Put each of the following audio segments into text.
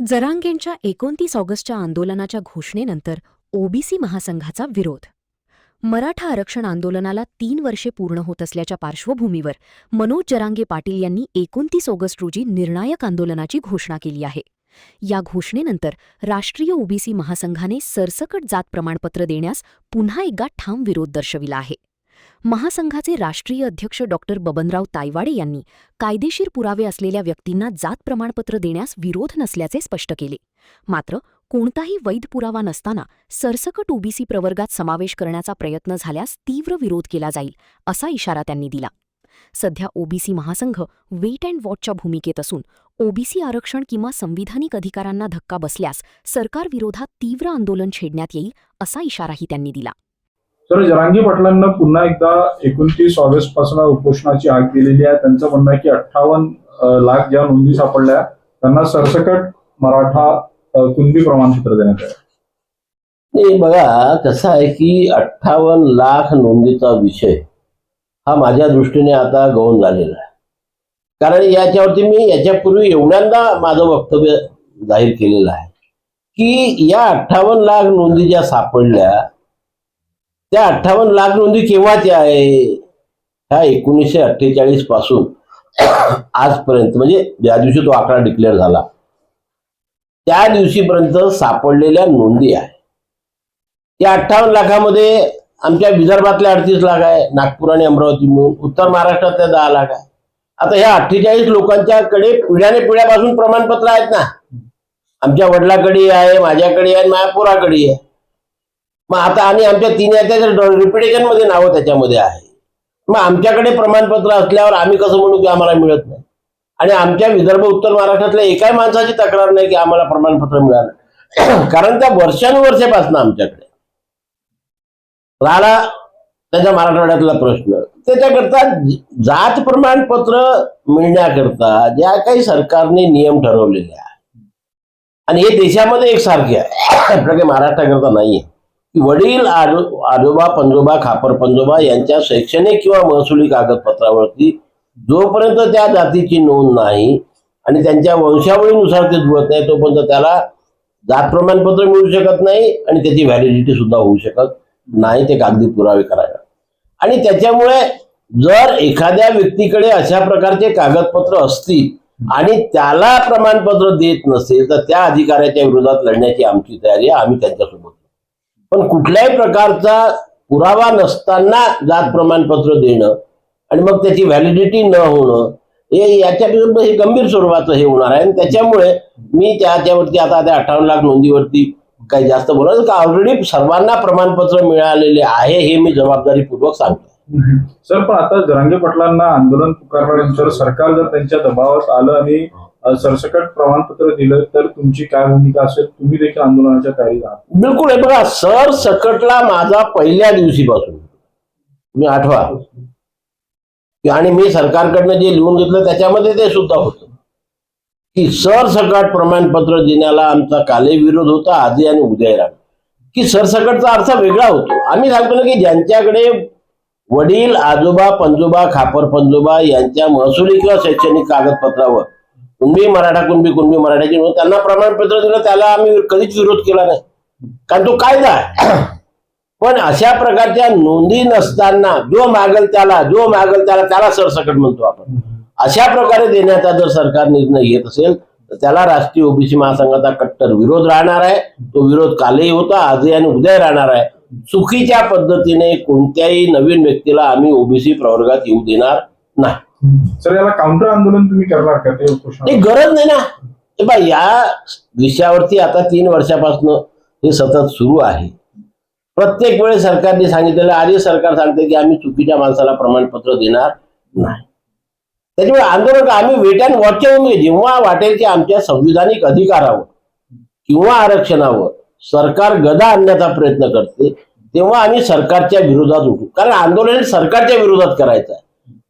जरांगेंच्या 29 ऑगस्टच्या आंदोलनाच्या घोषणेनंतर ओबीसी महासंघाचा विरोध. मराठा आरक्षण आंदोलनाला 3 वर्षे पूर्ण होत असल्याच्या पार्श्वभूमीवर मनोज जरांगे पाटील यांनी 29 ऑगस्ट रोजी निर्णायक आंदोलनाची घोषणा केली आहे. या घोषणेनंतर राष्ट्रीय ओबीसी महासंघाने सरसकट जात प्रमाणपत्र देण्यास पुन्हा एकदा ठाम विरोध दर्शविला आहे. महासंघाचे राष्ट्रीय अध्यक्ष डॉक्टर बबनराव तायवाडे यांनी कायदेशीर पुरावे असलेल्या व्यक्तींना जात प्रमाणपत्र देण्यास विरोध नसल्याचे स्पष्ट केले. मात्र कोणताही वैध पुरावा नसताना सरसकट ओबीसी प्रवर्गात समावेश करण्याचा प्रयत्न झाल्यास तीव्र विरोध केला जाईल, असा इशारा त्यांनी दिला. सध्या ओबीसी महासंघ वेट अँड वॉचच्या भूमिकेत असून ओबीसी आरक्षण किंवा संविधानिक अधिकारांना धक्का बसल्यास सरकारविरोधात तीव्र आंदोलन छेडण्यात येईल, असा इशाराही त्यांनी दिला. तर जरांगे पाटलांना पुन्हा एकदा 29 ऑगस्ट पासून उपोषणाची हाक दिलेली आहे. त्यांचं म्हणणं आहे की 58 लाख ज्या नोंदी सापडल्या त्यांना सरसकट मराठा कुणबी प्रमाणपत्र देण्यात आहे. नाही, बघा कसं आहे की 58 लाख नोंदीचा विषय हा माझ्या दृष्टीने आता गौण झालेला आहे. कारण याच्यावरती मी याच्यापूर्वी एवढ्यांदा माझं वक्तव्य जाहीर केलेलं आहे की या 58 लाख नोंदी ज्या सापडल्या त्या 58 लाख नोंदी केव्हाच्या आहे? ह्या 1948 पासून आजपर्यंत, म्हणजे ज्या दिवशी तो आकडा डिक्लेअर झाला त्या दिवशीपर्यंत सापडलेल्या नोंदी आहे. या 58 लाखामध्ये आमच्या विदर्भातल्या 38 लाख आहे, नागपूर आणि अमरावती मिळून उत्तर महाराष्ट्रातल्या 10 लाख आहे. आता ह्या 48 लोकांच्याकडे पिढ्याने पिढ्यापासून प्रमाणपत्र आहेत ना. आमच्या वडिलाकडे आहे, माझ्याकडे आहे, माझ्या पोराकडे आहे. मग आता आणि आमच्या 3 रिपिटेशन मध्ये नावं त्याच्यामध्ये आहे. मग आमच्याकडे प्रमाणपत्र असल्यावर आम्ही कसं म्हणू की आम्हाला मिळत नाही? आणि आमच्या विदर्भ उत्तर महाराष्ट्रातल्या एकाही माणसाची तक्रार नाही की आम्हाला प्रमाणपत्र मिळालं. कारण त्या वर्षानुवर्षापासून आमच्याकडे राहिला त्याच्या मराठवाड्यातला प्रश्न. त्याच्याकरता जात प्रमाणपत्र मिळण्याकरता ज्या काही सरकारने नियम ठरवलेले आहेत आणि हे देशामध्ये एकसारखे आहे, आपल्याकडे महाराष्ट्राकरता नाहीये, वडील आजोबा पंजोबा खापर पंजोबा यांच्या शैक्षणिक किंवा महसुली कागदपत्रावरती जोपर्यंत त्या जातीची नोंद नाही आणि त्यांच्या वंशावळीनुसार ते जुळत नाही तोपर्यंत त्याला जात प्रमाणपत्र मिळू शकत नाही आणि त्याची व्हॅलिडिटी सुद्धा होऊ शकत नाही, ते कागदी पुरावे करायला. आणि त्याच्यामुळे जर एखाद्या व्यक्तीकडे अशा प्रकारचे कागदपत्र असतील आणि त्याला प्रमाणपत्र देत नसेल तर त्या अधिकाऱ्याच्या विरोधात लढण्याची आमची तयारी आहे. आम्ही त्यांच्यासोबत. पण कुठल्याही प्रकारचा पुरावा नसताना जात प्रमाणपत्र देणं आणि मग त्याची व्हॅलिडिटी न होणं हे याच्यापेक्षा हे गंभीर स्वरूपाचं हे होणार आहे. आणि त्याच्यामुळे मी त्याच्यावरती आता त्या 58 लाख नोंदीवरती काही जास्त बोलायचं का, ऑलरेडी सर्वांना प्रमाणपत्र मिळालेले आहे हे मी जबाबदारीपूर्वक सांगतो. सर, पण आता जरांगे पाटलांना आंदोलन पुकारल्यानंतर सरकार जर त्यांच्या दबावात आलं आणि सरसकट प्रमाणपत्र दिलं तर तुमची काय भूमिका असेल? तुम्ही देखील आंदोलनाच्या तयारीत आहात? बिलकुल आहे. बघा, सरसकटला माझा पहिल्या दिवशीपासून तुम्ही आठवा आणि मी सरकारकडनं जे लिहून घेतलं त्याच्यामध्ये ते सुद्धा होतं की सरसकट प्रमाणपत्र देण्याला आमचा कालही विरोध होता, आजही आणि उद्याही राहणार. की सरसकटचा अर्थ वेगळा होतो. आम्ही सांगतो ना की ज्यांच्याकडे वडील आजोबा पंजोबा खापर पंजोबा यांच्या महसुली किंवा शैक्षणिक कागदपत्रावर कुणबी मराठा कुणबी मराठ्याची नोंद त्यांना प्रमाणपत्र दिलं त्याला आम्ही कधीच विरोध केला नाही, कारण तो कायदा आहे. पण अशा प्रकारच्या नोंदी नसताना जो मागल त्याला सरसकट म्हणतो आपण. अशा प्रकारे देण्याचा जर सरकार निर्णय घेत असेल तर त्याला राष्ट्रीय ओबीसी महासंघाचा कट्टर विरोध राहणार आहे. तो विरोध कालही होता, आजही आणि उद्याही राहणार आहे. चुकीच्या पद्धतीने कोणत्याही नवीन व्यक्तीला आम्ही ओबीसी प्रवर्गात येऊ देणार नाही. सर, याला काउंटर आंदोलन तुम्ही करणार का? ते गरज नाही ना. या विषयावरती आता 3 वर्षापासून हे सतत सुरू आहे. प्रत्येक वेळेस सरकारने सांगितलेलं, आधी सरकार सांगते की आम्ही चुकीच्या माणसाला प्रमाणपत्र देणार नाही. त्याच्यामुळे आंदोलन आम्ही वेट अँड वॉचच्या भूमिकेत जेव्हा वाटेल की आमच्या संविधानिक अधिकारावर किंवा आरक्षणावर सरकार गदा आणण्याचा प्रयत्न करते तेव्हा आम्ही सरकारच्या विरोधात उठू. कारण आंदोलन सरकारच्या विरोधात करायचं आहे.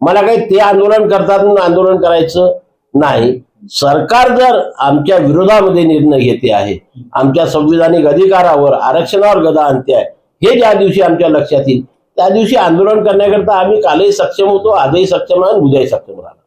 मला काही ते आंदोलन करतात म्हणून आंदोलन करायचं नाही. सरकार जर आमच्या विरोधामध्ये निर्णय घेते आहे, आमच्या संविधानिक अधिकारावर आरक्षणावर गदा आणते आहे, हे ज्या दिवशी आमच्या लक्षात येईल त्या दिवशी आंदोलन करण्याकरता आम्ही कालही सक्षम होतो, आजही सक्षम आहे, उद्याही सक्षम राहणार.